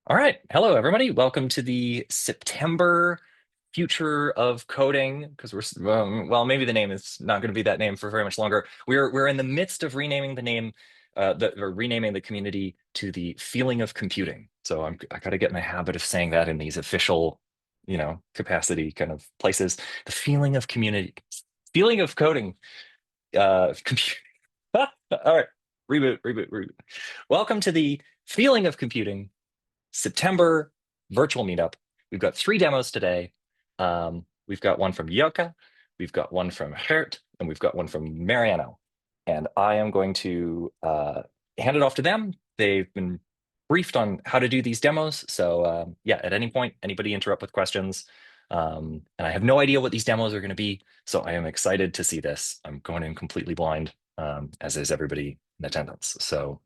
All right. Hello, everybody. Welcome to the September Future of Coding, because well, maybe the name is not going to be that name for very much longer. We're in the midst of renaming the name, or renaming the community to the Feeling of Computing. So I got to get in the habit of saying that in these official, capacity kind of places. The Feeling of Community, Feeling of Coding, computing. All right. Reboot. Welcome to the Feeling of Computing September virtual meetup. We've got 3 demos today. We've got one from Jouke, we've got one from Geert, and we've got one from Mariano. And I am going to hand it off to them. They've been briefed on how to do these demos. So yeah, at any point, anybody interrupt with questions. And I have no idea what these demos are going to be. So I am excited to see this. I'm going in completely blind, as is everybody in attendance. So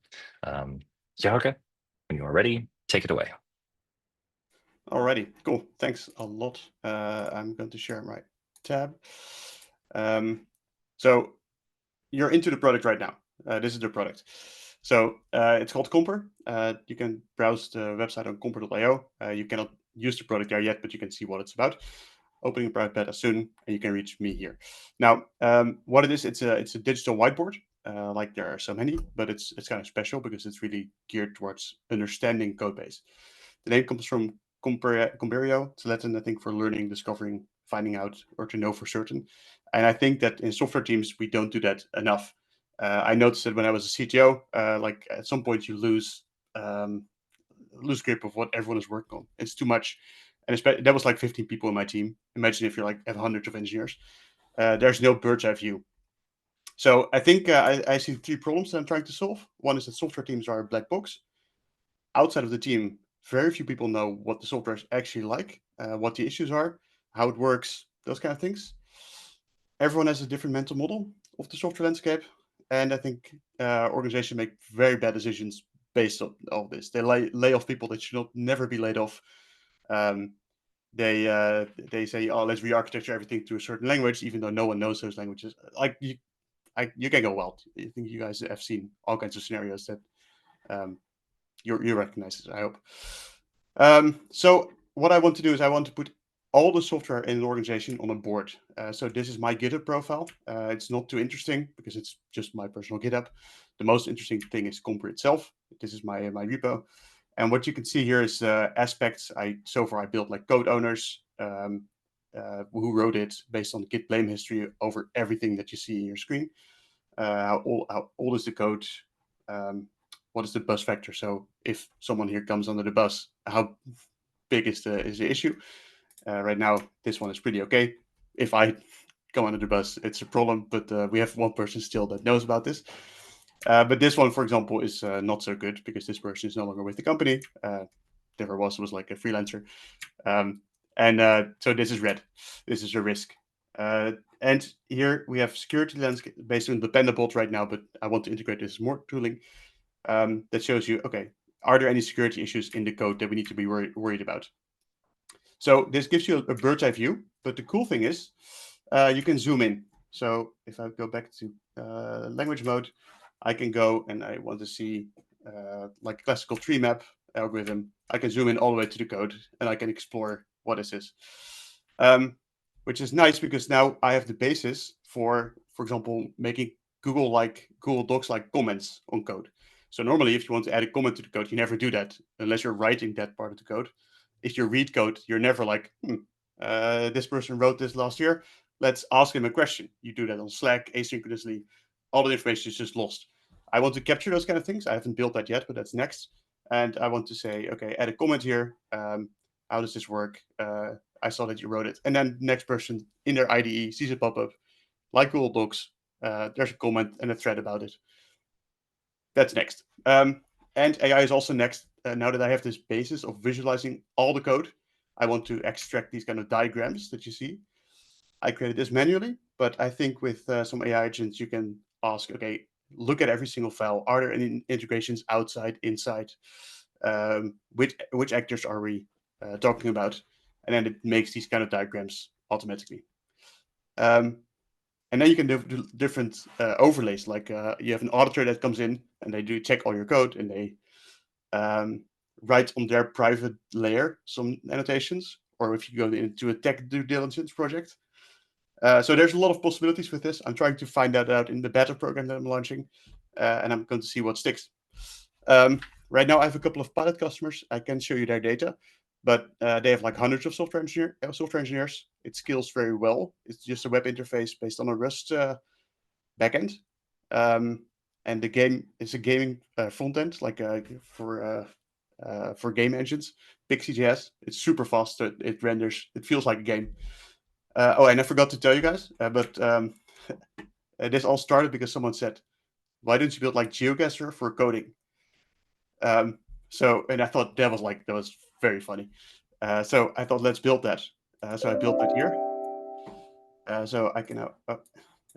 Jouke, when you are ready, take it away. Alrighty, cool. Thanks a lot. I'm going to share my tab. So you're into the product right now. This is the product. So it's called Comper. You can browse the website on comper.io. You cannot use the product there yet, but you can see what it's about. Opening a private beta soon, and you can reach me here. Now, what it is, it's a digital whiteboard. Like there are so many, but it's kind of special because it's really geared towards understanding code base. The name comes from Comperio. It's Latin, I think, for learning, discovering, finding out, or to know for certain. And I think that in software teams, we don't do that enough. I noticed that when I was a CTO, like at some point you lose grip of what everyone is working on. It's too much. And that was like 15 people in my team. Imagine if you're like have hundreds of engineers. There's no bird's eye view. So I think I see 3 problems that I'm trying to solve. One is that software teams are a black box. Outside of the team, very few people know what the software is actually like, what the issues are, how it works, those kind of things. Everyone has a different mental model of the software landscape, and I think organizations make very bad decisions based on all this. They lay off people that should never be laid off. Um, they say, "Oh, let's re-architecture everything to a certain language," even though no one knows those languages. Like you can go wild. I think you guys have seen all kinds of scenarios that um, you recognize this, I hope. So what I want to do is I want to put all the software in an organization on a board. So this is my GitHub profile. It's not too interesting because it's just my personal GitHub. The most interesting thing is Comper itself. This is my repo. And what you can see here is aspects. So far I built like code owners, who wrote it based on the Git blame history over everything that you see in your screen. How old is the code? What is the bus factor? So if someone here comes under the bus, how big is the issue? Right now, this one is pretty okay. If I come under the bus, it's a problem, but we have one person still that knows about this. But this one, for example, is not so good because this person is no longer with the company. Never was like a freelancer. So this is red. This is a risk. And here we have security landscape based on Dependabot right now, but I want to integrate this more tooling that shows you, okay, are there any security issues in the code that we need to be worried about? So this gives you a bird's eye view, but the cool thing is you can zoom in. So if I go back to language mode, I can go and I want to see like a classical tree map algorithm. I can zoom in all the way to the code and I can explore what is this. Which is nice because now I have the basis for example, making Google Docs like comments on code. So normally if you want to add a comment to the code, you never do that unless you're writing that part of the code. If you read code, you're never like, this person wrote this last year. Let's ask him a question. You do that on Slack asynchronously. All the information is just lost. I want to capture those kind of things. I haven't built that yet, but that's next. And I want to say, okay, add a comment here. How does this work? I saw that you wrote it. And then next person in their IDE sees a pop-up, like Google Docs. There's a comment and a thread about it. That's next. And AI is also next. Now that I have this basis of visualizing all the code, I want to extract these kind of diagrams that you see. I created this manually, but I think with some AI agents, you can ask, okay, look at every single file. Are there any integrations outside, inside? Which actors are we talking about? And then it makes these kind of diagrams automatically. And then you can do different overlays. Like you have an auditor that comes in and they do check all your code and they write on their private layer some annotations, or if you go into a tech due diligence project. So there's a lot of possibilities with this. I'm trying to find that out in the beta program that I'm launching, and I'm going to see what sticks. Right now, I have a couple of pilot customers. I can show you their data, but they have like hundreds of software engineers. It scales very well. It's just a web interface based on a Rust backend, and the game is a gaming front end, like for game engines. Pixie.js. It's super fast. So it renders. It feels like a game. Oh, and I forgot to tell you guys, but this all started because someone said, "Why don't you build like Geoguesser for coding?" And I thought that was very funny. So I thought, let's build that. So I built that here. So I can now I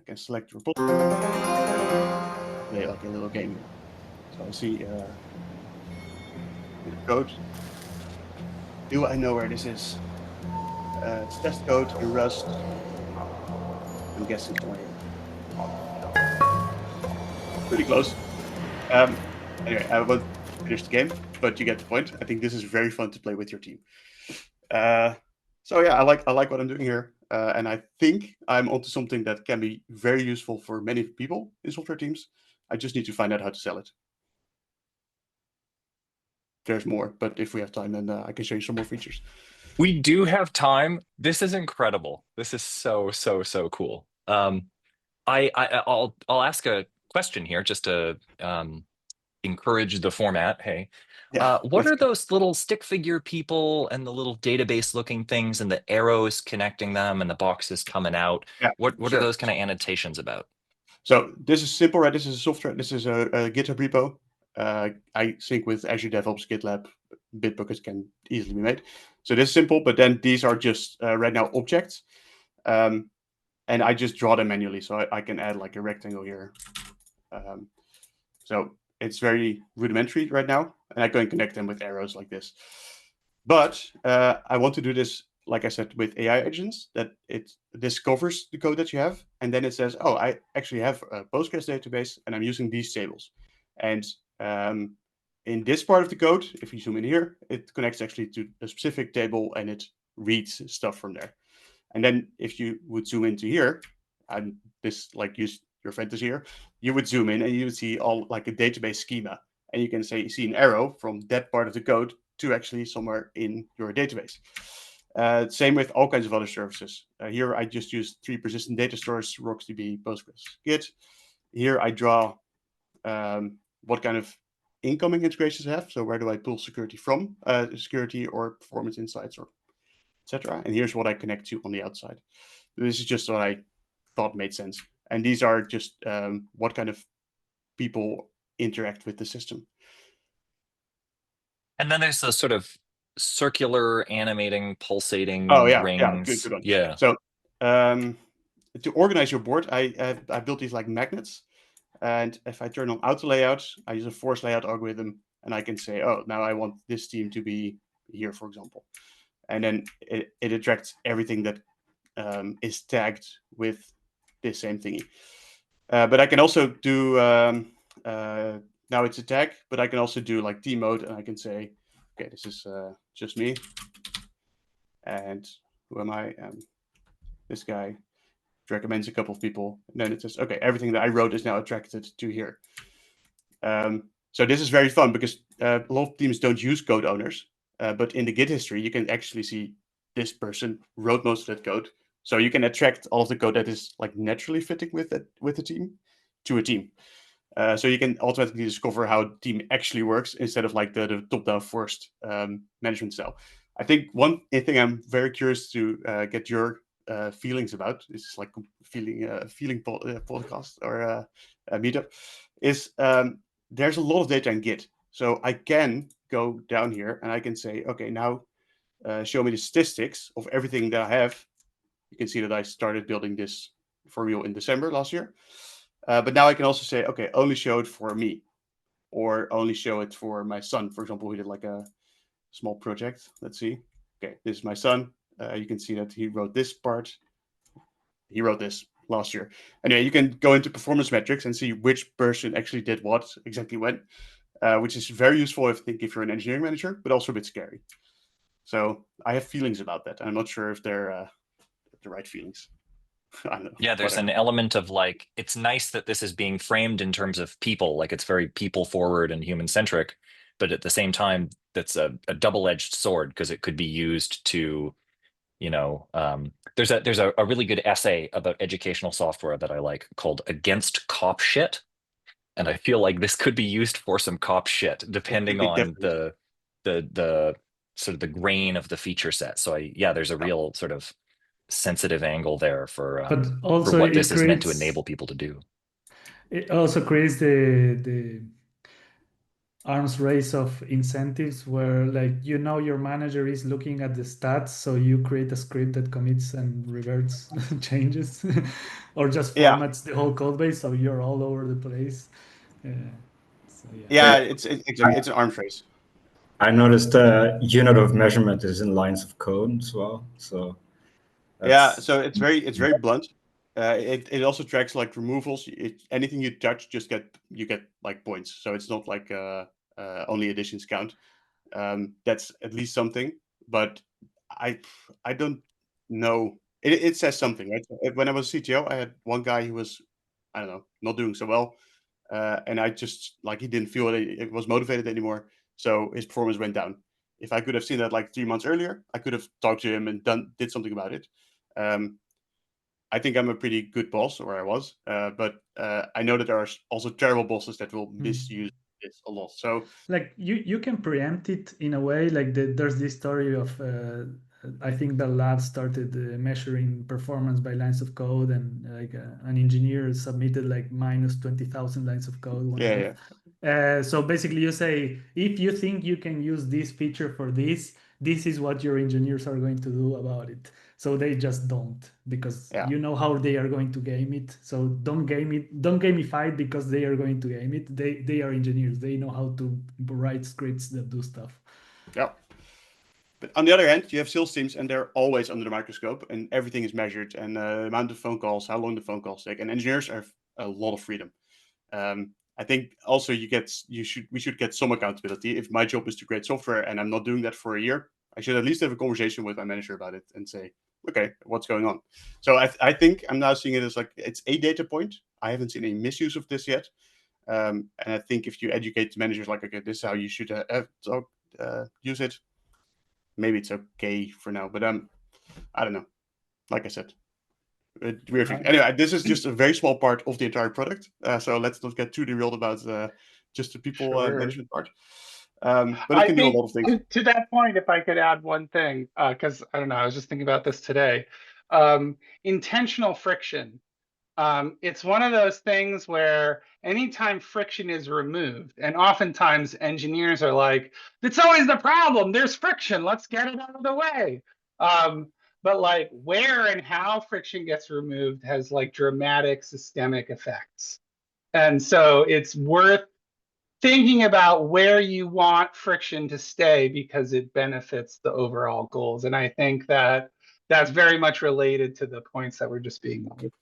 can select repository, play like a little game here. So I see the code. Do I know where this is? It's test code in Rust. I'm guessing somewhere here. Pretty close. Anyway, I won't finish the game, but you get the point. I think this is very fun to play with your team. So yeah, I like what I'm doing here, and I think I'm onto something that can be very useful for many people in software teams. I just need to find out how to sell it. There's more, but if we have time, then I can show you some more features. We do have time. This is incredible. This is so cool. I'll ask a question here just to encourage the format. Hey, Yeah. what are those little stick figure people and the little database looking things and the arrows connecting them and the boxes coming out? Yeah. What Sure. are those kind of annotations about? So this is simple, right? This is a software. This is a GitHub repo. I sync with Azure DevOps, GitLab, Bitbucket can easily be made. So this is simple, but then these are just right now objects. And I just draw them manually. So I can add like a rectangle here. So it's very rudimentary right now. And I can connect them with arrows like this. But I want to do this, like I said, with AI agents, that it discovers the code that you have. And then it says, oh, I actually have a Postgres database and I'm using these tables. And in this part of the code, if you zoom in here, it connects actually to a specific table and it reads stuff from there. And then if you would zoom into here, and this like use your fantasy here, you would zoom in and you would see all like a database schema. And you can say, see an arrow from that part of the code to actually somewhere in your database. Same with all kinds of other services. Here I just use 3 persistent data stores, RocksDB, Postgres, Git. Here I draw what kind of incoming integrations I have. So where do I pull security from, security or performance insights or etc. And here's what I connect to on the outside. This is just what I thought made sense. And these are just what kind of people interact with the system. And then there's those sort of circular animating pulsating rings. Good one. Yeah. So to organize your board, I built these like magnets. And if I turn on auto layout, I use a force layout algorithm and I can say, oh, now I want this team to be here, for example. And then it attracts everything that is tagged with this same thingy. But I can also do, now it's a tag, but I can also do like team mode and I can say, okay, this is just me. And who am I? This guy recommends a couple of people. And then it says, okay, everything that I wrote is now attracted to here. So this is very fun because a lot of teams don't use code owners. But in the Git history, you can actually see this person wrote most of that code. So you can attract all of the code that is like naturally fitting with the team to a team. So you can automatically discover how the team actually works instead of like the top-down forced management style. I think one thing I'm very curious to get your feelings about, this is like feeling podcast or a meetup, is there's a lot of data in Git. So I can go down here and I can say, okay, now show me the statistics of everything that I have. You can see that I started building this for real in December last year. But now I can also say, okay, only show it for me, or only show it for my son, for example, who did like a small project. Let's see. Okay, this is my son. You can see that he wrote this part. He wrote this last year. Anyway, you can go into performance metrics and see which person actually did what exactly when. which is very useful if you're an engineering manager, but also a bit scary. So I have feelings about that. I'm not sure if they're the right feelings. I don't know. Yeah, there's Whatever. an element of like, it's nice that this is being framed in terms of people, like it's very people forward and human centric, but at the same time, that's a double-edged sword because it could be used to, there's a really good essay about educational software that I like called Against Cop Shit. And I feel like this could be used for some cop shit, It could depending be on different. the sort of the grain of the feature set. So there's a Yeah. real sort of sensitive angle there But for also what this is meant to enable people to do. it also creates the arms race of incentives where like your manager is looking at the stats, so you create a script that commits and reverts changes or just Yeah. formats the whole code base, so you're all over the place. So Yeah, it's exactly, it's an arms race. I noticed the unit of measurement is in lines of code as well. So yeah, so it's very blunt. It also tracks like removals. Anything you touch, you get like points. So it's not like only additions count. That's at least something. But I don't know. It says something, right? When I was CTO, I had one guy who was, I don't know, not doing so well, and I just like he didn't feel it was motivated anymore, so his performance went down. If I could have seen that like 3 months earlier, I could have talked to him and did something about it. I think I'm a pretty good boss, or I was, but I know that there are also terrible bosses that will misuse this a lot. So like you can preempt it in a way. Like there's this story of I think the lab started measuring performance by lines of code, and like an engineer submitted like minus 20,000 lines of code one month. So basically you say, if you think you can use this feature for this is what your engineers are going to do about it. So they just don't, because you know how they are going to game it. So don't gamify it because they are going to game it. They are engineers. They know how to write scripts that do stuff. Yeah. But on the other hand, you have sales teams, and they're always under the microscope, and everything is measured, and the amount of phone calls, how long the phone calls take, and engineers have a lot of freedom. I think also we should get some accountability. If my job is to create software and I'm not doing that for a year, I should at least have a conversation with my manager about it and say, okay, what's going on? So I think I'm now seeing it as like it's a data point. I haven't seen any misuse of this yet, and I think if you educate the managers like, okay, this is how you should use it, maybe it's okay for now. But I don't know. Like I said, weird thing. Anyway, this is just a very small part of the entire product, so let's not get too derailed about just the people management part. But it can do a lot of things. To that point, if I could add one thing, because I don't know, I was just thinking about this today. Intentional friction. It's one of those things where anytime friction is removed, and oftentimes engineers are like, that's always the problem. There's friction. Let's get it out of the way. But like where and how friction gets removed has like dramatic systemic effects. And so it's worth thinking about where you want friction to stay because it benefits the overall goals. And I think that that's very much related to the points that were just being made.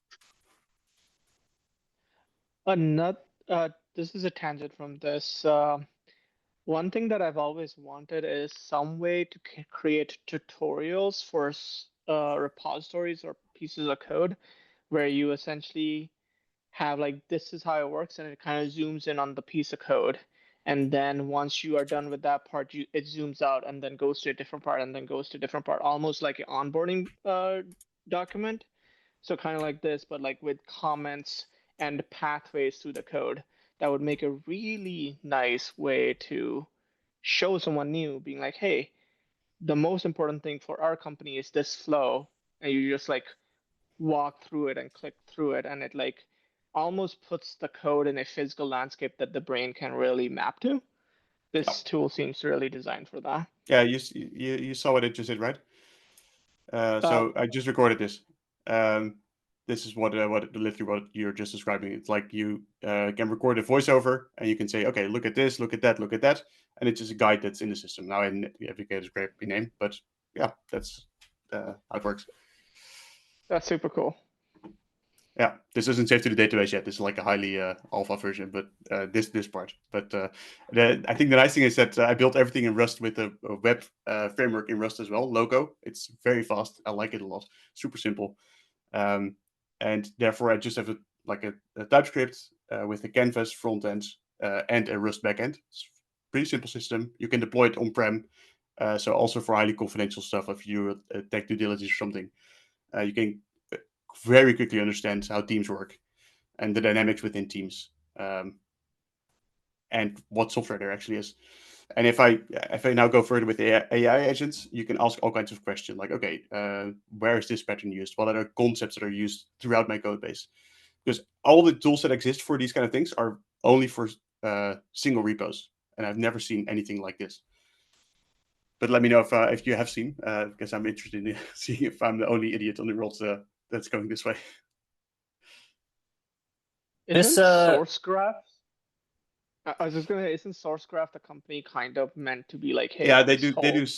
This is a tangent from this. One thing that I've always wanted is some way to create tutorials for repositories or pieces of code where you essentially have like, this is how it works, and it kind of zooms in on the piece of code. And then once you are done with that part, it zooms out and then goes to a different part and then goes to a different part, almost like an onboarding document. So kind of like this, but like with comments and pathways through the code. That would make a really nice way to show someone new, being like, hey, the most important thing for our company is this flow. And you just like walk through it and click through it, and it like almost puts the code in a physical landscape that the brain can really map to. This tool seems really designed for that. Yeah, you saw what it just did, right? So I just recorded this. This is literally what you're just describing. It's like you can record a voiceover, and you can say, okay, look at this, look at that, look at that, and it's just a guide that's in the system. Now, Vibecard is a great name, but yeah, that's how it works. That's super cool. Yeah, this isn't saved to the database yet. This is like a highly alpha version, but this part. But I think the nice thing is that I built everything in Rust with a web framework in Rust as well. Logo. It's very fast. I like it a lot. Super simple. And therefore, I just have a TypeScript with a Canvas front end and a Rust backend. It's a pretty simple system. You can deploy it on-prem. So also for highly confidential stuff, if you tech due diligence or something, you can very quickly understand how teams work and the dynamics within teams, and what software there actually is. And if I now go further with the AI agents, you can ask all kinds of questions like, okay, where is this pattern used? What are the concepts that are used throughout my code base? Because all the tools that exist for these kind of things are only for single repos, and I've never seen anything like this. But let me know if you have seen, because I'm interested in seeing if I'm the only idiot on the world that's going this way. This, Isn't SourceGraph? I was just gonna say, isn't SourceGraph the company kind of meant to be like, hey, Yeah, they this do. They whole- do.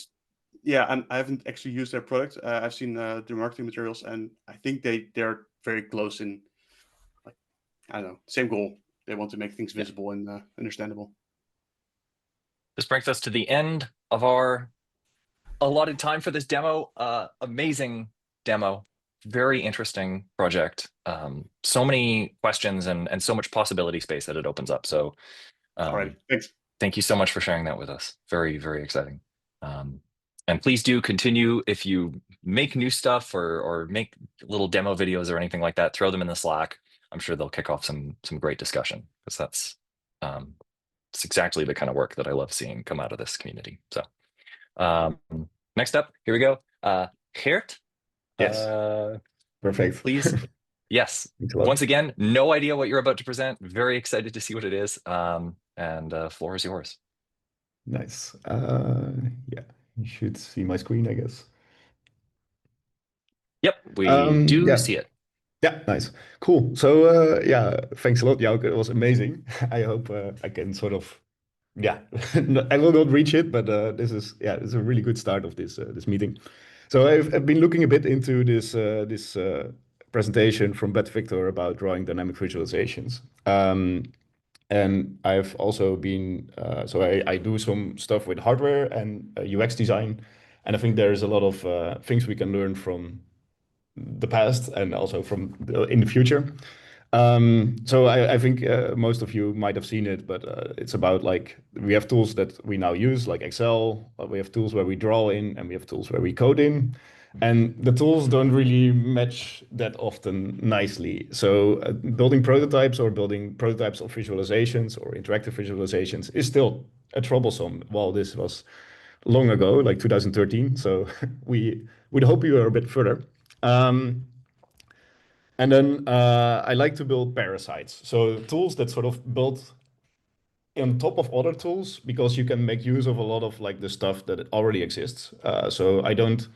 Yeah, I haven't actually used their product. I've seen their marketing materials, and I think they're very close in, like, I don't know, same goal. They want to make things visible and understandable. this brings us to the end of our allotted time for this demo. Amazing demo. Very interesting project. So many questions and so much possibility space that it opens up. So All right, thanks. thank you so much for sharing that with us. Very, very exciting. And please do continue, if you make new stuff or make little demo videos or anything like that, throw them in the Slack. I'm sure they'll kick off some great discussion, because that's it's exactly the kind of work that I love seeing come out of this community. So next up, here we go. Geert. Yes. Perfect. Please. Yes. Thanks a lot. Once again, no idea what you're about to present. Very excited to see what it is. And floor is yours. Nice. Yeah, you should see my screen, I guess. Yep, we do yeah. see it. Yeah, nice. Cool. So yeah, thanks a lot, Jouke. It was amazing. I hope I can sort of, yeah, I will not reach it, but this is it's a really good start of this this meeting. So I've been looking a bit into this presentation from Beth Victor about drawing dynamic visualizations. And I've also been, so I do some stuff with hardware and UX design. And I think there's a lot of things we can learn from the past and also from in the future. So I think most of you might have seen it, but it's about, like, we have tools that we now use, like Excel. We have tools where we draw in, and we have tools where we code in. And the tools don't really match that often nicely. So building prototypes or building prototypes of visualizations or interactive visualizations is still a troublesome. Well, this was long ago, like 2013. So we'd hope you are a bit further. And then I like to build parasites. So tools that sort of build on top of other tools, because you can make use of a lot of, like, the stuff that already exists. So I don't,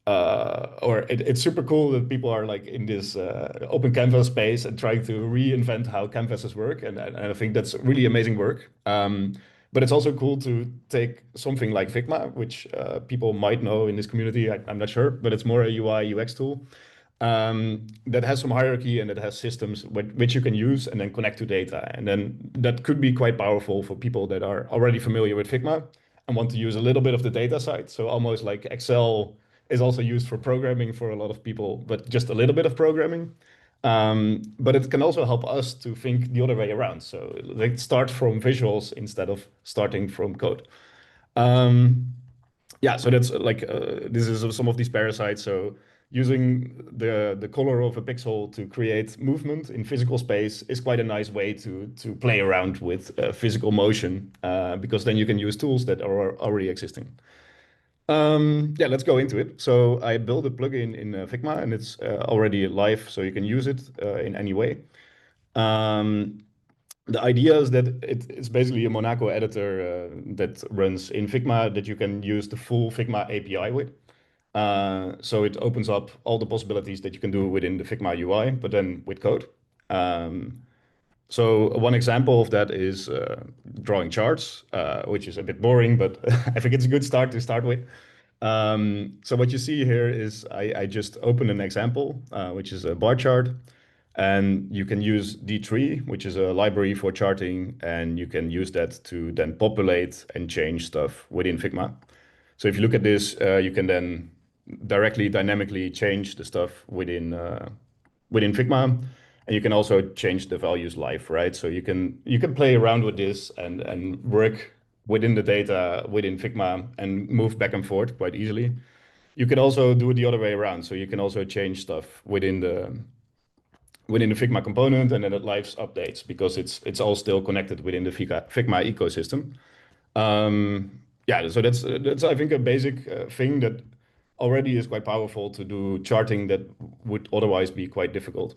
it's super cool that people are, like, in this open canvas space and trying to reinvent how canvases work. And I think that's really amazing work. But it's also cool to take something like Figma, which people might know in this community. I'm not sure, but it's more a UI UX tool. That has some hierarchy and it has systems which you can use and then connect to data. And then that could be quite powerful for people that are already familiar with Figma and want to use a little bit of the data side. So almost like Excel is also used for programming for a lot of people, but just a little bit of programming. But it can also help us to think the other way around. So like start from visuals instead of starting from code. Yeah, so that's like, this is some of these parasites. So using the color of a pixel to create movement in physical space is quite a nice way to play around with physical motion, because then you can use tools that are already existing. Yeah, let's go into it. So I built a plugin in Figma, and it's already live, so you can use it in any way. The idea is that it's basically a Monaco editor that runs in Figma that you can use the full Figma API with. So it opens up all the possibilities that you can do within the Figma UI, but then with code. So one example of that is drawing charts, which is a bit boring, but I think it's a good start to start with. So what you see here is I just opened an example, which is a bar chart. And you can use D3, which is a library for charting, and you can use that to then populate and change stuff within Figma. So if you look at this, you can then directly, dynamically change the stuff within Figma, and you can also change the values live, right? So you can play around with this and work within the data within Figma and move back and forth quite easily. You can also do it the other way around. So you can also change stuff within the Figma component, and then it live updates because it's all still connected within the Figma ecosystem. Yeah, so that's I think a basic thing that already is quite powerful to do charting that would otherwise be quite difficult.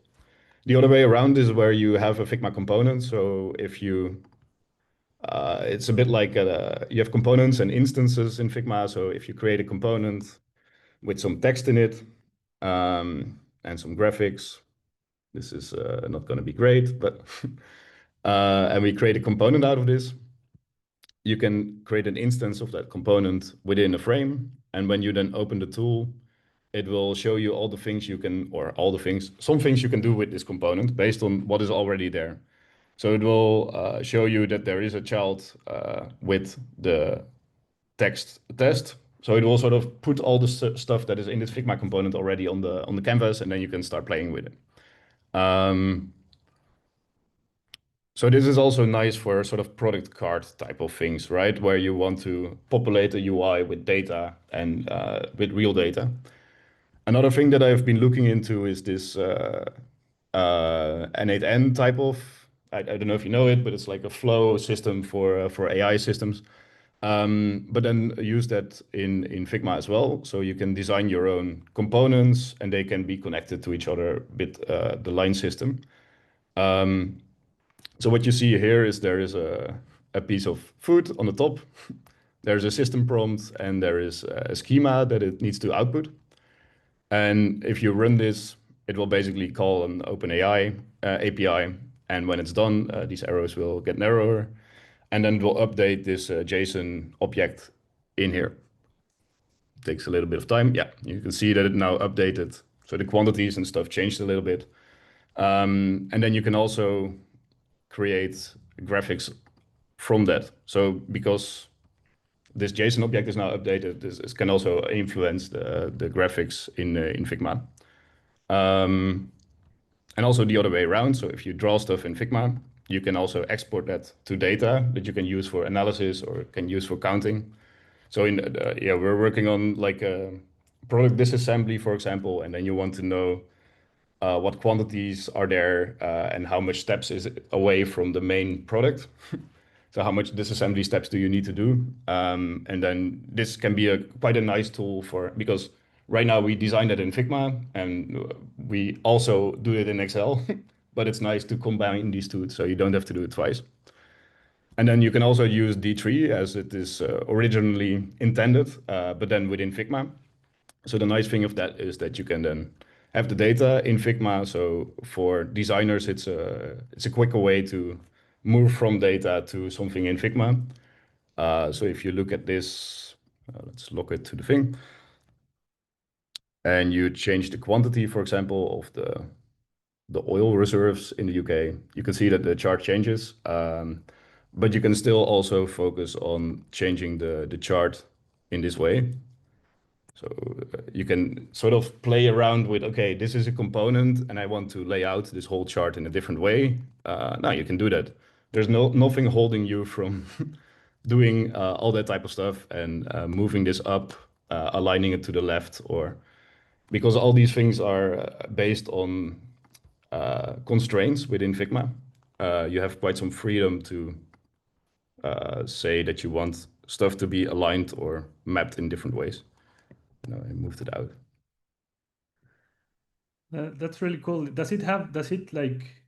The other way around is where you have a Figma component. So if you, it's a bit like you have components and instances in Figma. So if you create a component with some text in it and some graphics, this is not going to be great, but and we create a component out of this. You can create an instance of that component within a frame. And when you then open the tool, it will show you all the things you can, or all the things, some things you can do with this component based on what is already there. So it will show you that there is a child with the text test. So it will sort of put all the stuff that is in this Figma component already on the canvas, and then you can start playing with it. So this is also nice for sort of product card type of things, right? Where you want to populate a UI with data and with real data. Another thing that I've been looking into is this N8N type of, I don't know if you know it, but it's like a flow system for AI systems. But then use that in Figma as well. So you can design your own components and they can be connected to each other with the line system. So what you see here is there is a piece of food on the top. There's a system prompt and there is a schema that it needs to output. And if you run this, it will basically call an OpenAI API. And when it's done, these arrows will get narrower. And then we'll update this JSON object in here. It takes a little bit of time. Yeah, you can see that it now updated. So the quantities and stuff changed a little bit. And then you can also create graphics from that. So because this JSON object is now updated, this can also influence the graphics in Figma. And also the other way around. So if you draw stuff in Figma, you can also export that to data that you can use for analysis or can use for counting. So yeah, we're working on like a product disassembly, for example, and then you want to know what quantities are there and how much steps is away from the main product. So how much disassembly steps do you need to do? And then this can be quite a nice tool because right now we designed it in Figma and we also do it in Excel, but it's nice to combine these two so you don't have to do it twice. And then you can also use D3 as it is originally intended, but then within Figma. So the nice thing of that is that you can then have the data in Figma. So for designers, it's a quicker way to move from data to something in Figma. So if you look at this, let's lock it to the thing. And you change the quantity, for example, of the oil reserves in the UK, you can see that the chart changes. But you can still also focus on changing the chart in this way. So you can sort of play around with, okay, this is a component and I want to lay out this whole chart in a different way. Now you can do that. There's nothing holding you from doing all that type of stuff and moving this up, aligning it to the left, or because all these things are based on constraints within Figma. You have quite some freedom to say that you want stuff to be aligned or mapped in different ways. No, I moved it out. That's really cool. Does it like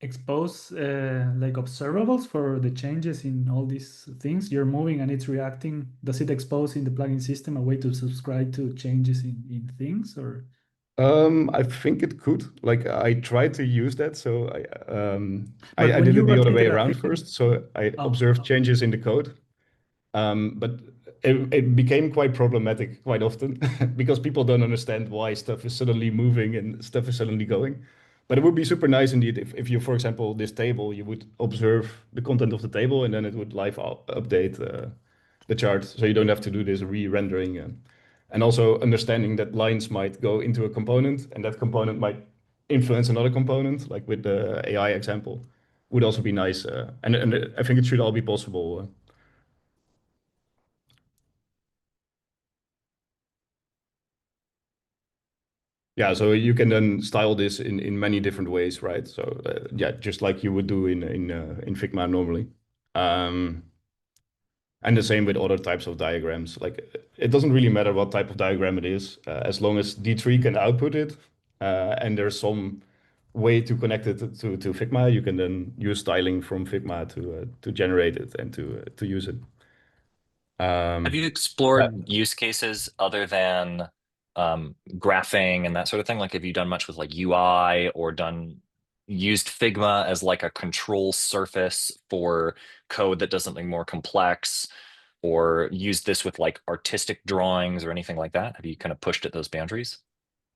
expose like observables for the changes in all these things you're moving and it's reacting? Does it expose in the plugin system a way to subscribe to changes in things, or? I think it could. Like I tried to use that, so I when did you it the other rotated way a around thing- first. So I Oh, observed oh. changes in the code, but it became quite problematic quite often because people don't understand why stuff is suddenly moving and stuff is suddenly going. But it would be super nice indeed if you, for example, this table, you would observe the content of the table and then it would live update the chart. So you don't have to do this re-rendering. And also understanding that lines might go into a component and that component might influence another component, like with the AI example, would also be nice. And I think it should all be possible. Yeah, so you can then style this in many different ways, right? So yeah, just like you would do in Figma normally. And the same with other types of diagrams. Like it doesn't really matter what type of diagram it is, as long as D3 can output it, and there's some way to connect it to Figma, you can then use styling from Figma to generate it and to use it. Have you explored use cases other than graphing and that sort of thing? Like, have you done much with like UI or used Figma as like a control surface for code that does something more complex, or used this with like artistic drawings or anything like that? Have you kind of pushed at those boundaries?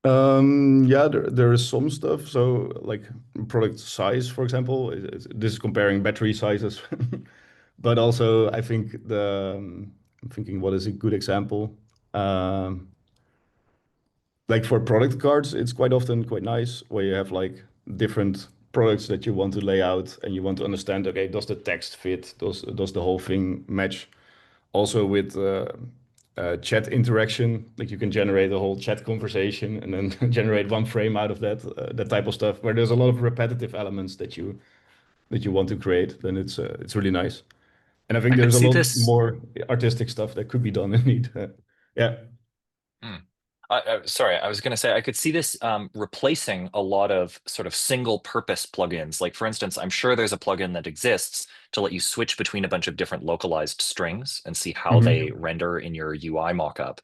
Yeah, there is some stuff. So like product size, for example, this is comparing battery sizes. But also I think I'm thinking what is a good example? Like for product cards, it's quite often quite nice where you have like different products that you want to lay out and you want to understand, okay, does the text fit? Does the whole thing match? Also with chat interaction, like you can generate a whole chat conversation and then generate one frame out of that type of stuff, where there's a lot of repetitive elements that you want to create, then it's really nice. And I think I could there's a see lot this. more artistic stuff that could be done indeed. Yeah. Hmm. Sorry, I was going to say I could see this replacing a lot of sort of single purpose plugins. Like for instance, I'm sure there's a plugin that exists to let you switch between a bunch of different localized strings and see how they render in your UI mockup.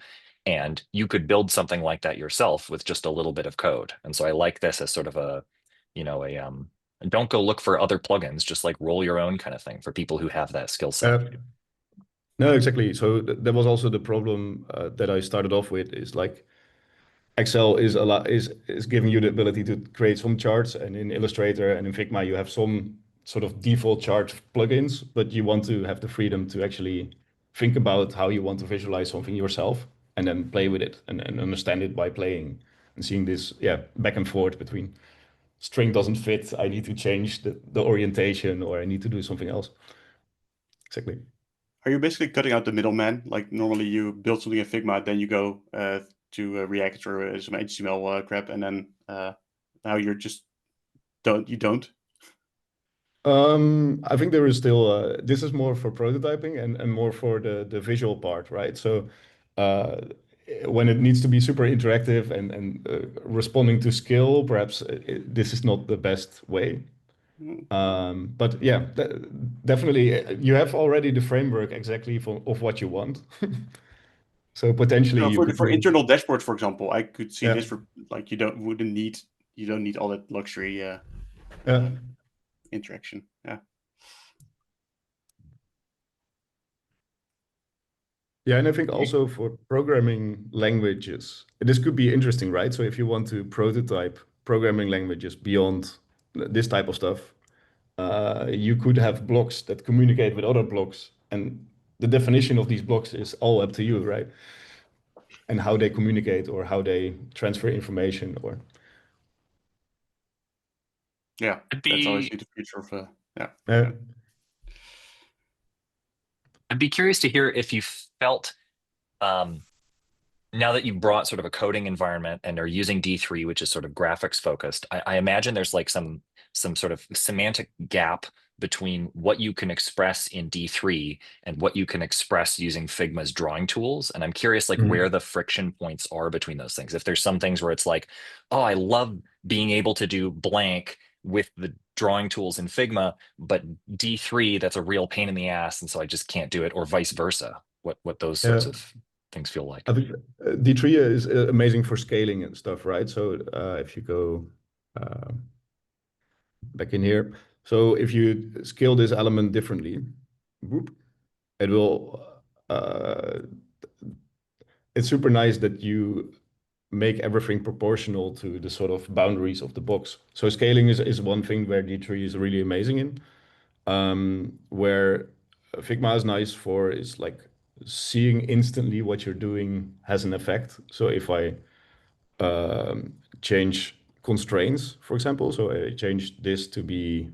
And you could build something like that yourself with just a little bit of code. And so I like this as sort of a, don't go look for other plugins, just like roll your own kind of thing for people who have that skill set. No, exactly. So that was also the problem that I started off with, is like Excel is giving you the ability to create some charts, and in Illustrator and in Figma you have some sort of default chart plugins, but you want to have the freedom to actually think about how you want to visualize something yourself and then play with it and understand it by playing and seeing this, yeah, back and forth between string doesn't fit, I need to change the orientation, or I need to do something else. Exactly. Are you basically cutting out the middleman? Like normally you build something in Figma, then you go to React or some HTML crap, and then now you're just you don't. I think there is still this is more for prototyping and more for the visual part, right? So when it needs to be super interactive and responding to skill, perhaps this is not the best way. But yeah, definitely you have already the framework exactly of what you want. So potentially you could for do internal dashboard, for example, I could see Yeah. this for like you don't need all that luxury Yeah. interaction. Yeah. Yeah, and I think also for programming languages, this could be interesting, right? So if you want to prototype programming languages beyond this type of stuff, you could have blocks that communicate with other blocks, and the definition of these blocks is all up to you, right? And how they communicate or how they transfer information, or Yeah, It'd that's always be the future of yeah. I'd be curious to hear if you felt now that you've brought sort of a coding environment and are using D3, which is sort of graphics focused, I imagine there's like some sort of semantic gap between what you can express in D3 and what you can express using Figma's drawing tools. And I'm curious like where the friction points are between those things. If there's some things where it's like, oh, I love being able to do blank with the drawing tools in Figma, but D3, that's a real pain in the ass. And so I just can't do it, or vice versa. What those sorts of things feel like. I think D3 is amazing for scaling and stuff, right? So if you go back in here, so if you scale this element differently, whoop, it will. It's super nice that you make everything proportional to the sort of boundaries of the box. So scaling is one thing where D3 is really amazing in. Where Figma is nice for is like seeing instantly what you're doing has an effect. So if I change constraints, for example, so I change this to be,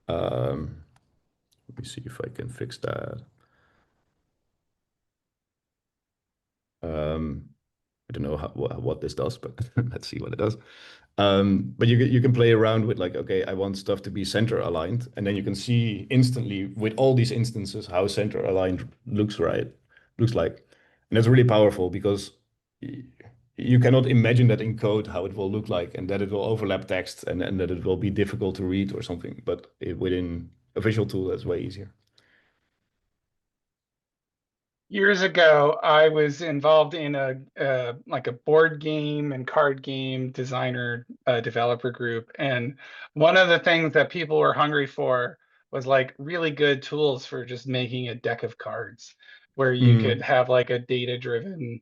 let me see if I can fix that. I don't know what this does, but let's see what it does. But you can play around with like, okay, I want stuff to be center aligned, and then you can see instantly with all these instances how center aligned looks like. And that's really powerful because you cannot imagine that in code how it will look like, and that it will overlap text, and that it will be difficult to read or something. But within a visual tool, that's way easier. Years ago, I was involved in a like a board game and card game designer developer group, and one of the things that people were hungry for was like really good tools for just making a deck of cards, where you could have like a data-driven,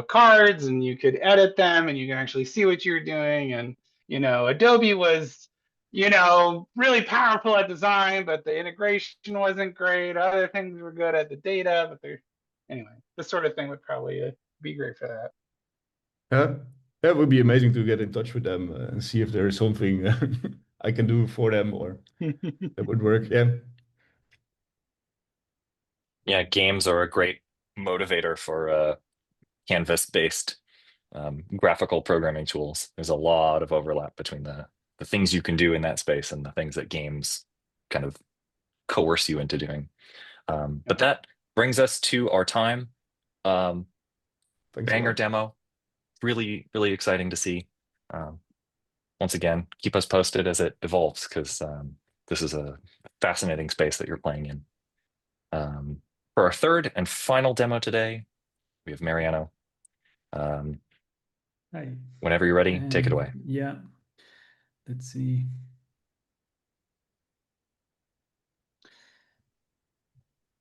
cards, and you could edit them, and you can actually see what you're doing. And Adobe was really powerful at design, but the integration wasn't great. Other things were good at the data, but anyway, this sort of thing would probably be great for that. Yeah, that would be amazing to get in touch with them and see if there is something I can do for them or that would work. Yeah. Yeah, games are a great motivator for canvas-based graphical programming tools. There's a lot of overlap between the things you can do in that space and the things that games kind of coerce you into doing. But that brings us to our time. Thanks a Banger lot. demo. Really, really exciting to see. Once again, keep us posted as it evolves, because this is a fascinating space that you're playing in. For our third and final demo today, we have Mariano. Hi. Whenever you're ready, take it away. Yeah. Let's see.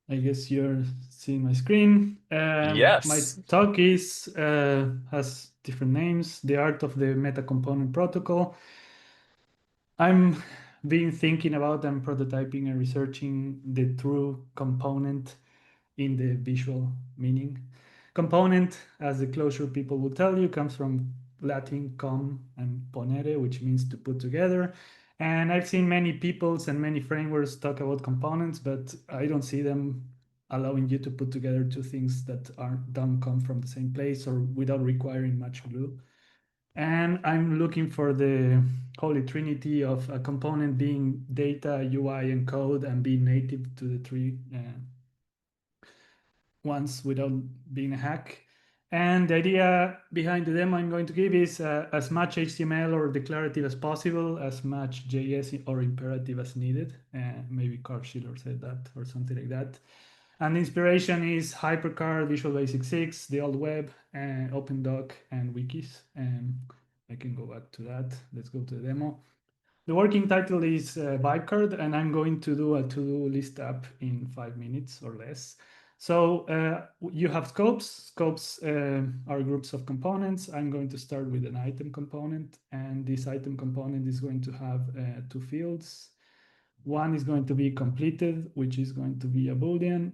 I guess you're seeing my screen. Yes. My talk has different names. The Art of the Metacomponent Protocol. I'm been thinking about and prototyping and researching the true component in the visual meaning. Component, as the closure people will tell you, comes from Latin com and ponere, which means to put together. And I've seen many peoples and many frameworks talk about components, but I don't see them allowing you to put together two things that don't come from the same place or without requiring much glue. And I'm looking for the holy trinity of a component being data, UI, and code, and being native to the three ones without being a hack. And the idea behind the demo I'm going to give is as much HTML or declarative as possible, as much JS or imperative as needed. Maybe Carl Schiller said that or something like that. And the inspiration is Hypercard, Visual Basic 6, the old web, OpenDoc, and wikis. And I can go back to that. Let's go to the demo. The working title is Vibecard, and I'm going to do a to-do list app in 5 minutes or less. So you have scopes. Scopes are groups of components. I'm going to start with an item component, and this item component is going to have two fields. One is going to be completed, which is going to be a Boolean.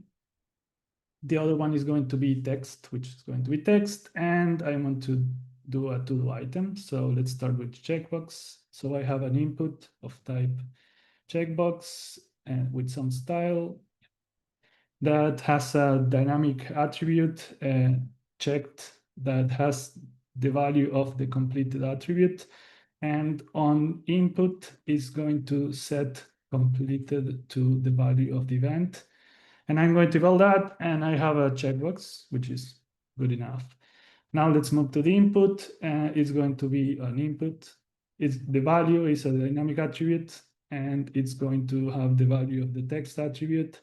The other one is going to be text, which is going to be text, and I want to do a to-do item. So let's start with checkbox. So I have an input of type checkbox and with some style that has a dynamic attribute checked that has the value of the completed attribute. And on input is going to set completed to the value of the event. And I'm going to build that, and I have a checkbox, which is good enough. Now let's move to the input. It's going to be an input. The value is a dynamic attribute, and it's going to have the value of the text attribute.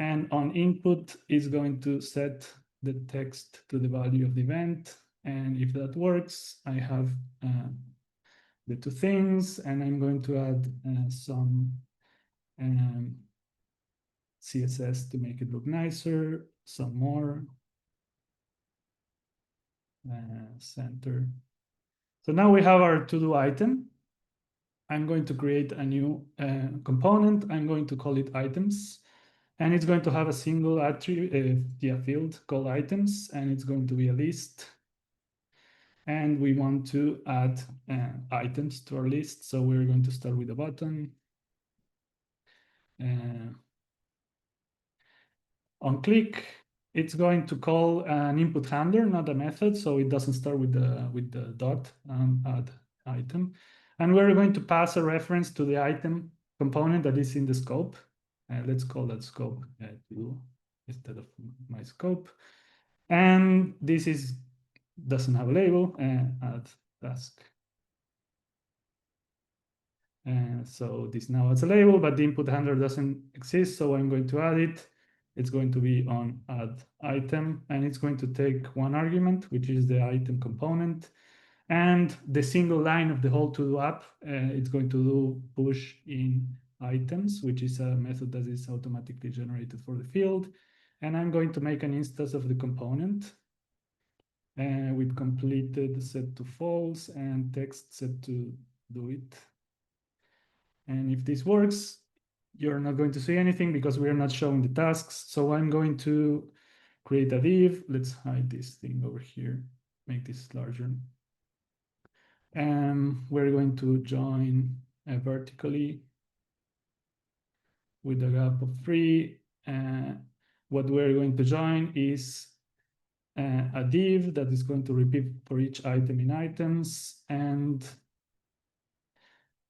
And on input is going to set the text to the value of the event. And if that works, I have the two things, and I'm going to add some CSS to make it look nicer, some more. center. So now we have our to-do item. I'm going to create a new component. I'm going to call it items. And it's going to have a single attribute, field called items, and it's going to be a list. And we want to add items to our list. So we're going to start with a button. On click, it's going to call an input handler, not a method. So it doesn't start with the dot add item. And we're going to pass a reference to the item component that is in the scope. Let's call that scope to instead of my scope. And this doesn't have a label, add task. So this now has a label, but the input handler doesn't exist. So I'm going to add it. It's going to be on add item, and it's going to take one argument, which is the item component. And the single line of the whole to-do app, it's going to do push in items, which is a method that is automatically generated for the field. And I'm going to make an instance of the component with completed set to false and text set to do it. And if this works, you're not going to see anything because we are not showing the tasks. So I'm going to create a div. Let's hide this thing over here, make this larger. And we're going to join vertically with a gap of 3. What we're going to join is a div that is going to repeat for each item in items, and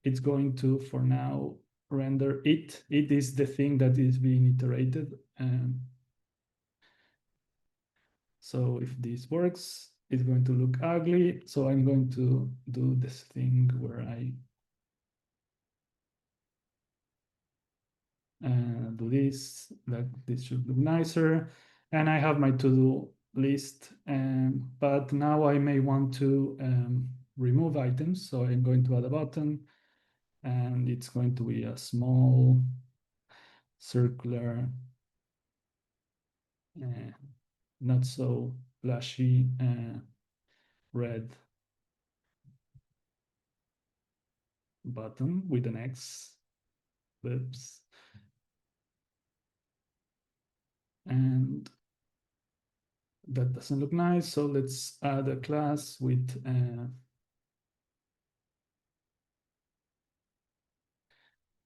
it's going to, for now, render it. It is the thing that is being iterated. So if this works, it's going to look ugly. So I'm going to do this thing where I do this, that this should look nicer. And I have my to-do list, but now I may want to remove items. So I'm going to add a button, and it's going to be a small circular, not so flashy red button with an X. Whoops. And that doesn't look nice. So let's add a class with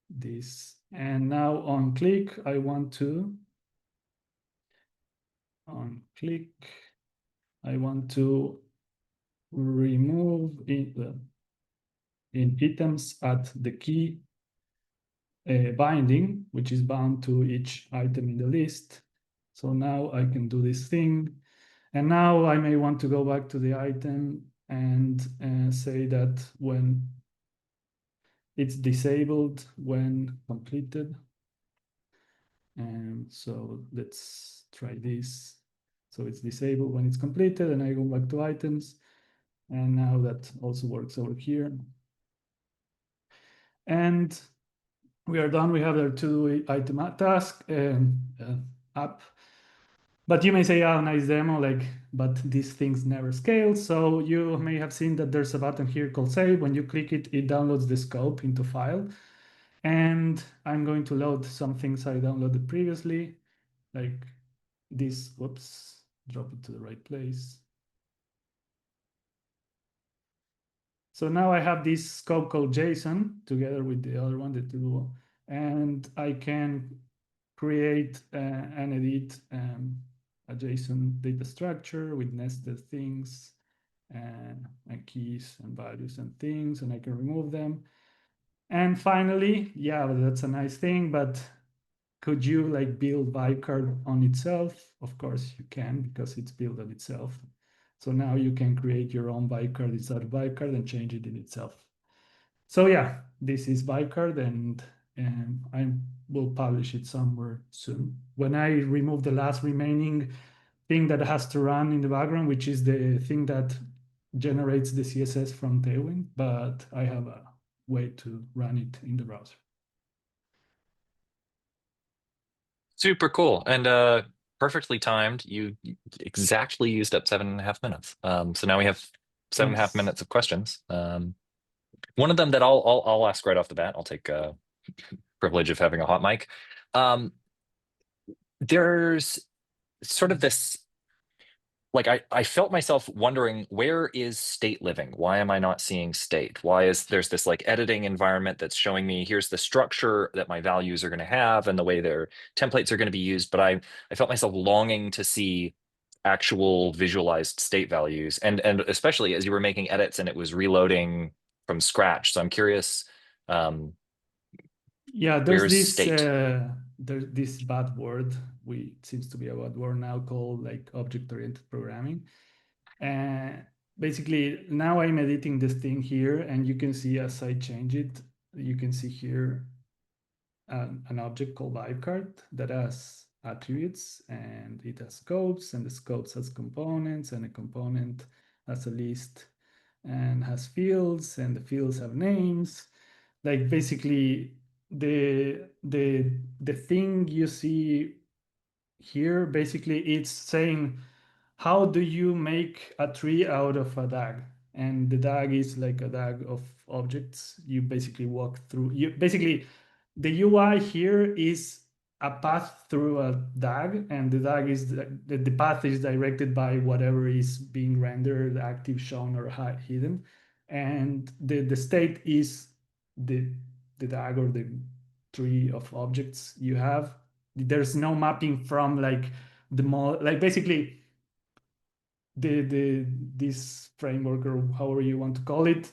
this. And now on click, I want to remove in items at the key binding, which is bound to each item in the list. So now I can do this thing. And now I may want to go back to the item and say that when it's disabled when completed. And so let's try this. So it's disabled when it's completed, and I go back to items. And now that also works over here. And we are done. We have our to-do item task app. But you may say, oh, nice demo, but these things never scale. So you may have seen that there's a button here called save. When you click it, it downloads the scope into file. And I'm going to load some things I downloaded previously, like this. Whoops, drop it to the right place. So now I have this scope called JSON together with the other one, the to-do, and I can create and edit a JSON data structure with nested things and keys and values and things, and I can remove them. And finally, yeah, that's a nice thing, but could you build Vibecard on itself? Of course you can, because it's built on itself. So now you can create your own Vibecard inside Vibecard and change it in itself. So yeah, this is Vibecard, and I will publish it somewhere soon. When I remove the last remaining thing that has to run in the background, which is the thing that generates the CSS from Tailwind, but I have a way to run it in the browser. Super cool. And perfectly timed. You exactly used up 7.5 minutes. So now we have 7.5 Thanks. minutes of questions. One of them that I'll ask right off the bat. I'll take privilege of having a hot mic. There's sort of this, like I felt myself wondering, where is state living? Why am I not seeing state? Why is there's this like editing environment that's showing me here's the structure that my values are going to have and the way their templates are going to be used, but I felt myself longing to see actual visualized state values, and especially as you were making edits and it was reloading from scratch. So I'm curious, Yeah, where there's is state? there's this bad word, it seems to be a bad word now, called like object-oriented programming. And basically now I'm editing this thing here, and you can see as I change it, you can see here an object called Vibecard that has attributes, and it has scopes, and the scopes has components, and a component has a list and has fields, and the fields have names. Like basically the thing you see here, basically it's saying, how do you make a tree out of a DAG? And the DAG is like a DAG of objects. You basically walk through, basically the UI here is a path through a DAG, and the DAG is the path is directed by whatever is being rendered, active, shown, or hidden. And the state is the DAG or the tree of objects you have. There's no mapping from like the model, like basically this framework, or however you want to call it,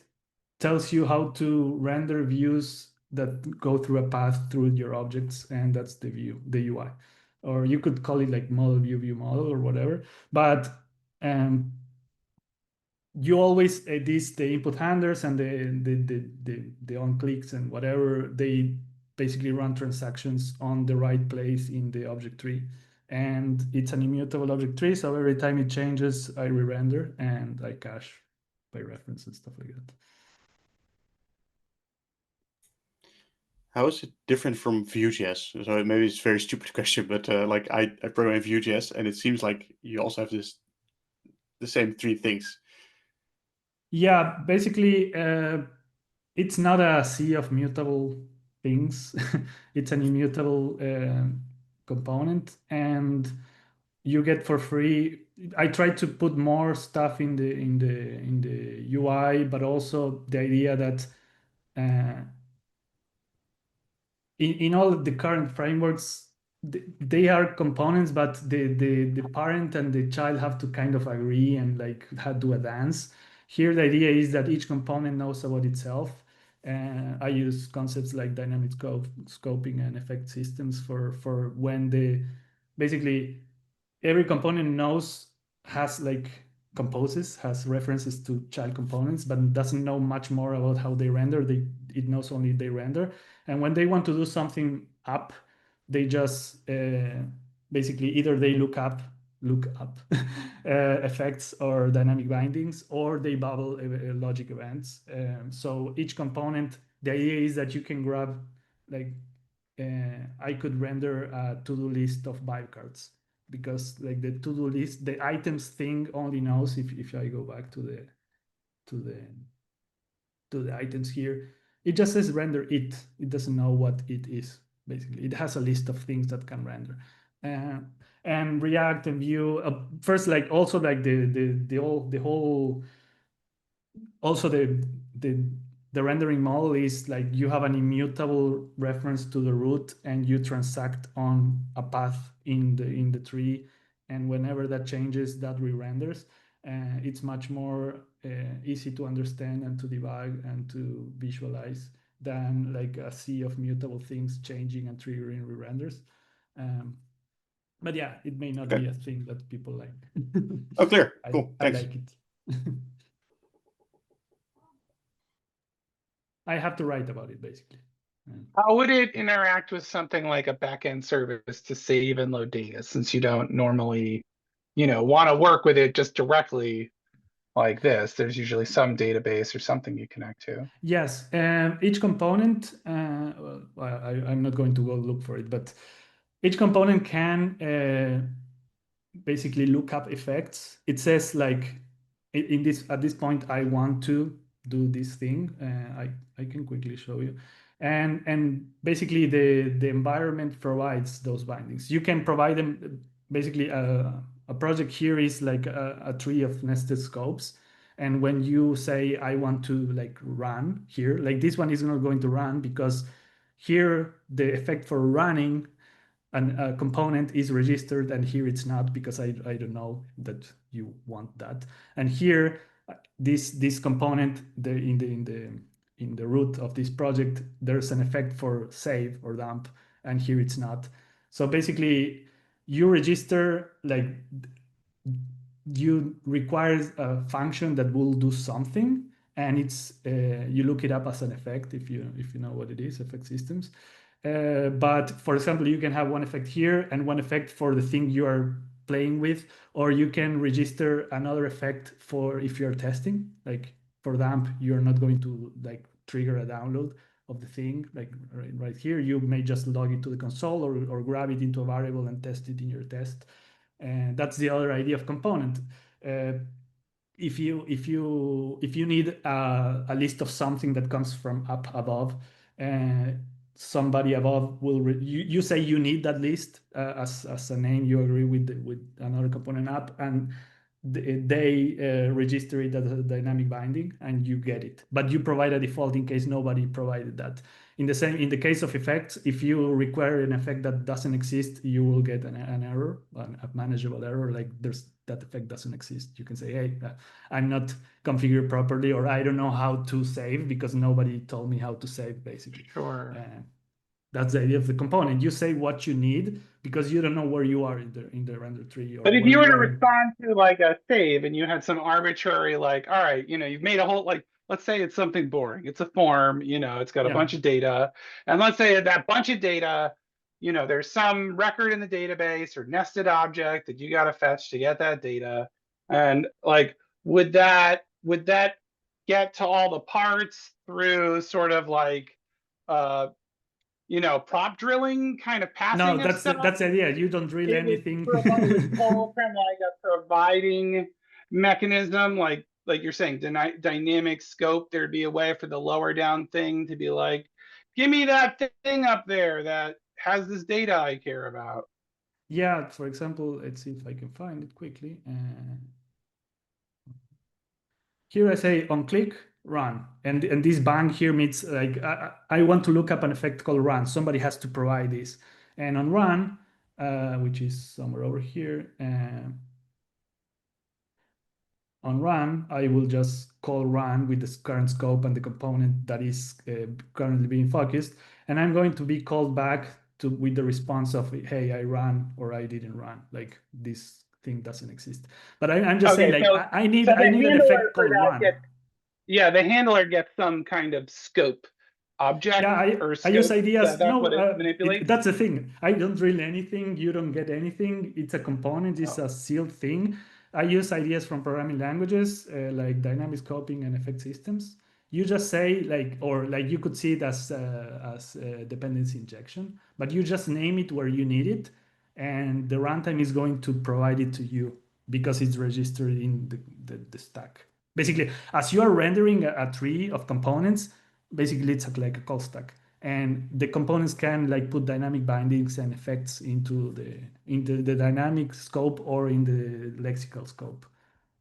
tells you how to render views that go through a path through your objects, and that's the view, the UI. Or you could call it like model view model or whatever. But you always the input handlers and the on clicks and whatever, they basically run transactions on the right place in the object tree. And it's an immutable object tree, so every time it changes, I re-render and I cache by reference and stuff like that. How is it different from Vue.js? So maybe it's a very stupid question, but like I program in Vue.js, and it seems like you also have the same three things. Yeah, basically, it's not a sea of mutable things. It's an immutable component, and you get for free. I tried to put more stuff in the UI, but also the idea that in all of the current frameworks, they are components, but the parent and the child have to kind of agree and like do a dance. Here, the idea is that each component knows about itself. I use concepts like dynamic scoping and effect systems for when basically every component has like composes, has references to child components, but doesn't know much more about how they render. It knows only they render. And when they want to do something up, they just basically either they look up effects or dynamic bindings, or they bubble logic events. So each component, the idea is that you can grab, like, I could render a to-do list of Vibecards, because like the to-do list, the items thing only knows, if I go back to the items here, it just says render it. It doesn't know what it is. Basically, it has a list of things that can render. And React and Vue, first, like also like the whole also the rendering model is like you have an immutable reference to the root, and you transact on a path in the tree, and whenever that changes, that re-renders. It's much more easy to understand and to debug and to visualize than like a sea of mutable things changing and triggering re-renders. But yeah, it may not be a thing that people like. Oh, clear. Cool. I Thanks. like it. I have to write about it, basically. How would it interact with something like a backend service to save and load data, since you don't normally, want to work with it just directly like this? There's usually some database or something you connect to. Yes, each component, I'm not going to go look for it, but each component can basically look up effects. It says like at this point I want to do this thing. I can quickly show you. And basically the environment provides those bindings. You can provide them. Basically a project here is like a tree of nested scopes. And when you say I want to like run here, like this one is not going to run because here the effect for running a component is registered, and here it's not because I don't know that you want that. And here this component in the root of this project, there's an effect for save or dump, and here it's not. So basically you register, like you require a function that will do something, and it's you look it up as an effect if you know what it is, effect systems. But for example, you can have one effect here and one effect for the thing you are playing with, or you can register another effect for if you're testing. Like for dump, you're not going to like trigger a download of the thing like right here. You may just log it to the console or grab it into a variable and test it in your test. And that's the other idea of component. If you need a list of something that comes from up above, somebody above will you say you need that list as a name. You agree with another component up, and they register it as a dynamic binding, and you get it. But you provide a default in case nobody provided that. In the case of effects, if you require an effect that doesn't exist, you will get an error, a manageable error, like that effect doesn't exist. You can say, hey, I'm not configured properly, or I don't know how to save because nobody told me how to save, basically. Sure. That's the idea of the component. You say what you need because you don't know where you are in the render tree. But if you were to respond to like a save and you had some arbitrary, like, all right, you've made a whole, like, let's say it's something boring. It's a form, it's got a bunch of data. And let's say that bunch of data, there's some record in the database or nested object that you got to fetch to get that data. And like, would that get to all the parts through sort of like, prop drilling kind of passing? No, that's the idea. You don't drill anything. From like a providing mechanism, like you're saying, dynamic scope. There'd be a way for the lower down thing to be like, give me that thing up there that has this data I care about. Yeah, for example, let's see if I can find it quickly. Here I say on click, run. And this bang here means like I want to look up an effect called run. Somebody has to provide this. And on run, which is somewhere over here, on run, I will just call run with the current scope and the component that is currently being focused. And I'm going to be called back with the response of, hey, I ran or I didn't run. Like this thing doesn't exist. But I'm just saying, like, so, I need an effect called run. The handler gets some kind of scope object. Yeah, I use ideas. Manipulate. That's the thing. I don't drill anything. You don't get anything. It's a component. It's a sealed thing. I use ideas from programming languages like dynamic scoping and effect systems. You just say you could see it as dependency injection, but you just name it where you need it, and the runtime is going to provide it to you because it's registered in the stack. Basically, as you are rendering a tree of components, basically it's like a call stack, and the components can like put dynamic bindings and effects into the dynamic scope or in the lexical scope.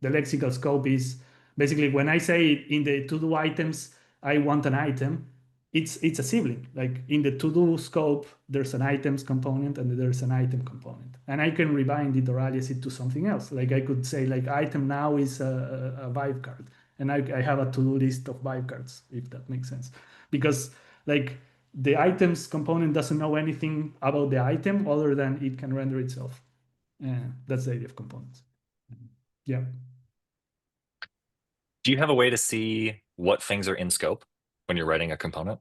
The lexical scope is basically when I say in the to-do items, I want an item, it's a sibling. Like in the to-do scope, there's an items component and there's an item component. And I can rebind it or alias it to something else. Like I could say like item now is a Vibecard. And I have a to-do list of Vibecards, if that makes sense. Because like the items component doesn't know anything about the item other than it can render itself. That's the idea of components. Yeah. Do you have a way to see what things are in scope when you're writing a component?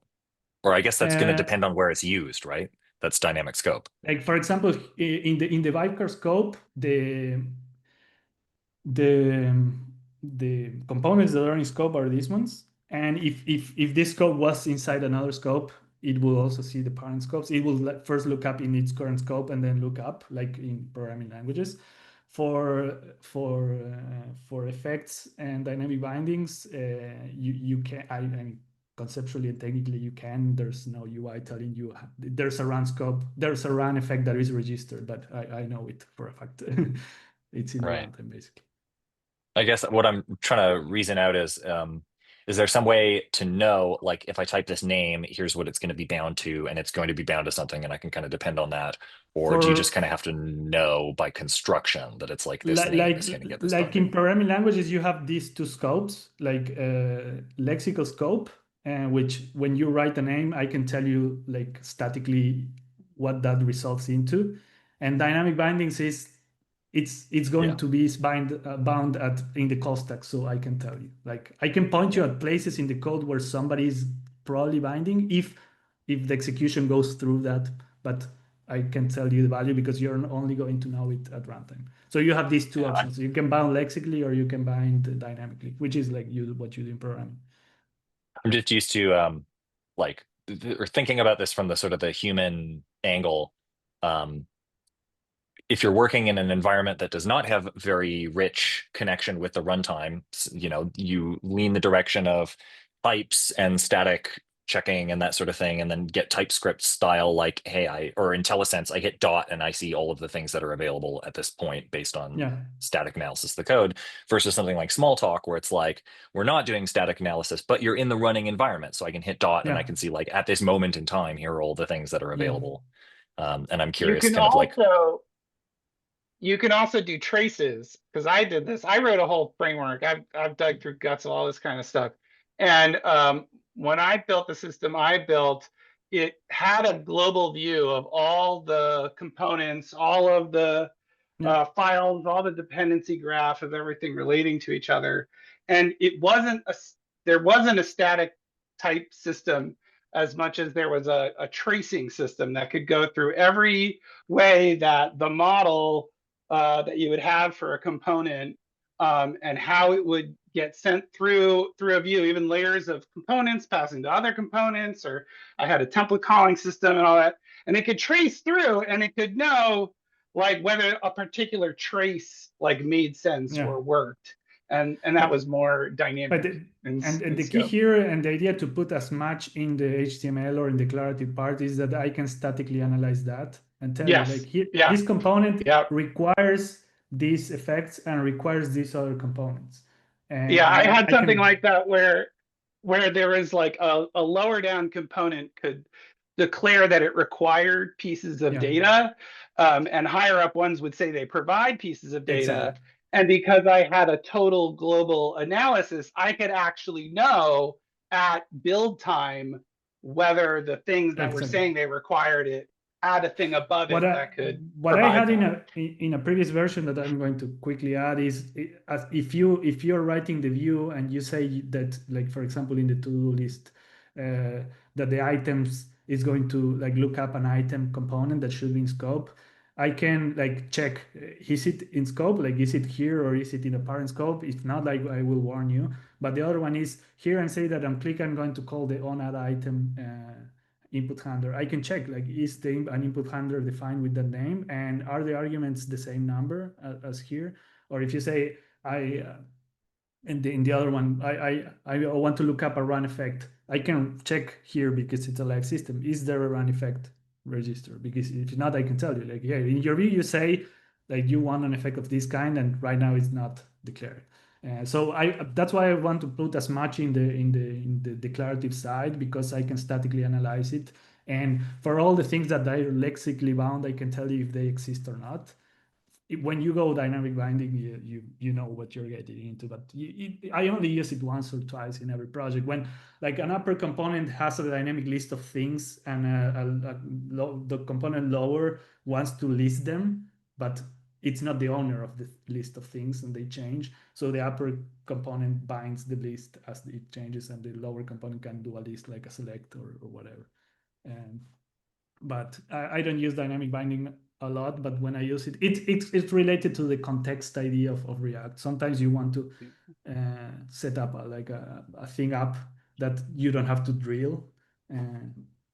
Or I guess that's going to depend on where it's used, right? That's dynamic scope. Like for example, in the Vibecard scope, the components that are in scope are these ones. And if this scope was inside another scope, it will also see the parent scopes. It will first look up in its current scope and then look up, like in programming languages. for effects and dynamic bindings, you can. I mean, conceptually and technically you can. There's no UI telling you there's a run scope, there's a run effect that is registered, but I know it for a fact. It's in the runtime basically. I guess what I'm trying to reason out is there some way to know, like, if I type this name, here's what it's going to be bound to, and it's going to be bound to something, and I can kind of depend on that? Or do you just kind of have to know by construction that it's like this name is going to get this like in binding? programming languages, you have these two scopes, like lexical scope, which when you write a name, I can tell you like statically what that results into, and dynamic bindings is it's going to be bound at in the call stack, so I can tell you, like I can point you at places in the code where somebody is probably binding if the execution goes through that, but I can tell you the value because you're only going to know it at runtime. So you have these two options. You can bound lexically or you can bind dynamically, which is like what you do in programming. I'm just used to like or thinking about this from the sort of the human angle. If you're working in an environment that does not have very rich connection with the runtime, you know, you lean the direction of types and static checking and that sort of thing, and then get TypeScript style, like, hey, or IntelliSense, I hit dot and I see all of the things that are available at this point based on static analysis of the code, versus something like Smalltalk, where it's like, we're not doing static analysis, but you're in the running environment. So I can hit dot and I can see, like, at this moment in time, here are all the things that are available. And I'm curious, you can also do traces, because I did this. I wrote a whole framework. I've dug through guts of all this kind of stuff. And when I built the system it had a global view of all the components, all of the files, all the dependency graph of everything relating to each other. And there wasn't a static type system as much as there was a tracing system that could go through every way that the model that you would have for a component, and how it would get sent through a view, even layers of components passing to other components, or I had a template calling system and all that, and it could trace through, and it could know like whether a particular trace like made sense or worked, and that was more dynamic. And the key here, and the idea to put as much in the HTML or in the declarative part, is that I can statically analyze that and tell you, like, here, this component requires these effects and requires these other components. And I had something like that where there was like a lower down component could declare that it required pieces of data, and higher up ones would say they provide pieces of data. Exactly. And because I had a total global analysis, I could actually know at build time whether the things that were saying they required it had a thing above it that could. What I had in a previous version that I'm going to quickly add is, if you're writing the view and you say that, like, for example, in the to-do list, that the items is going to like look up an item component that should be in scope, I can like check, is it in scope? Like, is it here or is it in the parent scope? If not, like, I will warn you. But the other one is here and say that I'm going to call the onAddItem input handler. I can check, like, is an input handler defined with that name, and are the arguments the same number as here? Or if you say in the other one, I want to look up a run effect, I can check here because it's a live system. Is there a run effect register? Because if not, I can tell you, like, yeah, in your view you say like you want an effect of this kind, and right now it's not declared. So that's why I want to put as much in the declarative side, because I can statically analyze it, and for all the things that are lexically bound, I can tell you if they exist or not. When you go dynamic binding, you know what you're getting into, but I only use it once or twice in every project. When like an upper component has a dynamic list of things, and the component lower wants to list them, but it's not the owner of the list of things, and they change. So the upper component binds the list as it changes, and the lower component can do a list like a select or whatever. But I don't use dynamic binding a lot, but when I use it, it's related to the context idea of React. Sometimes you want to set up a thing up that you don't have to drill.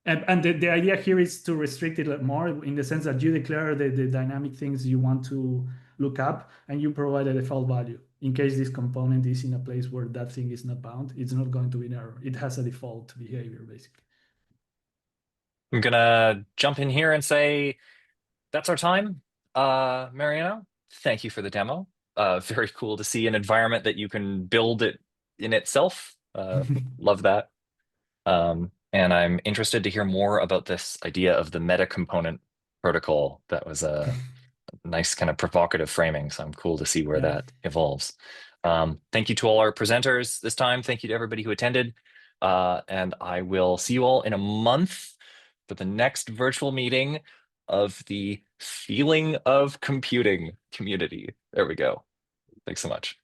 And the idea here is to restrict it more, in the sense that you declare the dynamic things you want to look up, and you provide a default value. In case this component is in a place where that thing is not bound, it's not going to be an error. It has a default behavior, basically. I'm gonna jump in here and say that's our time. Mariano, thank you for the demo. Very cool to see an environment that you can build it in itself. Love that. And I'm interested to hear more about this idea of the metacomponent protocol. That was a nice kind of provocative framing. So I'm cool to see where that evolves. Thank you to all our presenters this time. Thank you to everybody who attended. And I will see you all in a month for the next virtual meeting of the Feeling of Computing community. There we go. Thanks so much.